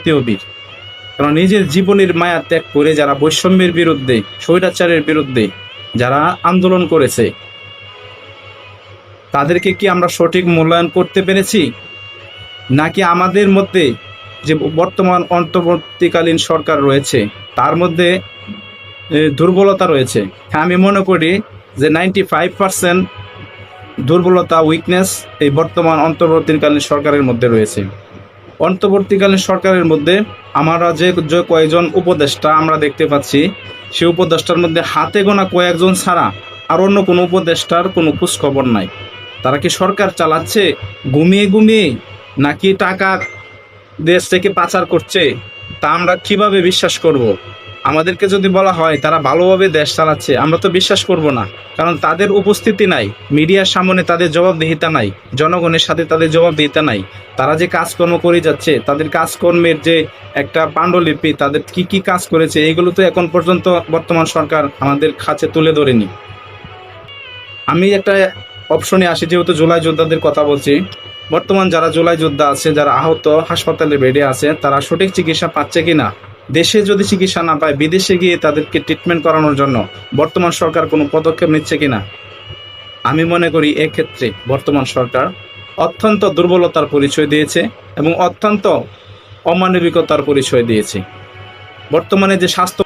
জাতীয় বীর। কারণ নিজের জীবনের মায়া ত্যাগ করে যারা বৈষম্যের বিরুদ্ধে, স্বৈরাচারের বিরুদ্ধে যারা আন্দোলন করেছে, তাদেরকে কি আমরা সঠিক মূল্যায়ন করতে পেরেছি? নাকি আমাদের মধ্যে যে বর্তমান অন্তর্বর্তীকালীন সরকার রয়েছে তার মধ্যে দুর্বলতা রয়েছে? আমি মনে করি যে 95% দুর্বলতা, উইকনেস এই বর্তমান অন্তর্বর্তীকালীন সরকারের মধ্যে রয়েছে। অন্তর্বর্তীকালীন সরকারের মধ্যে আমরা যে কয়েকজন উপদেষ্টা আমরা দেখতে পাচ্ছি, সেই উপদেষ্টার মধ্যে হাতে গোনা কয়েকজন ছাড়া আর অন্য কোনো উপদেষ্টার কোনো খোঁজখবর নাই। তারা কি সরকার চালাচ্ছে ঘুমিয়ে ঘুমিয়ে, নাকি টাকা দেশ থেকে পাচার করছে? তা আমরা কিভাবে বিশ্বাস করব? আমাদেরকে যদি বলা হয় তারা ভালোভাবে দেশ চালাচ্ছে, আমরা তো বিশ্বাস করব না। কারণ তাদের উপস্থিতি নাই, মিডিয়ার সামনে তাদের জবাবদিহিতা নাই, জনগণের সাথে তাদের জবাবদিহিতা নাই। তারা যে কাজকর্ম করে যাচ্ছে, তাদের কাজকর্মের যে একটা পাণ্ডুলিপি, তাদের কি কি কাজ করেছে, এগুলো তো এখন পর্যন্ত বর্তমান সরকার আমাদের কাছে তুলে ধরেনি। আমি একটা অপশনে আসি, যেহেতু জুলাই যোদ্ধাদের কথা বলছি। বর্তমান যারা জুলাই যোদ্ধা আছে, যারা আহত হাসপাতালে বেডে আছে, তারা সঠিক চিকিৎসা পাচ্ছে কিনা, দেশে যদি চিকিৎসা না পায় বিদেশে গিয়ে তাদেরকে ট্রিটমেন্ট করানোর জন্য বর্তমান সরকার কোনো পদক্ষেপ নিচ্ছে কিনা, আমি মনে করি এক্ষেত্রে বর্তমান সরকার অত্যন্ত দুর্বলতার পরিচয় দিয়েছে এবং অত্যন্ত অমানবিকতার পরিচয় দিয়েছে। বর্তমানে যে স্বাস্থ্য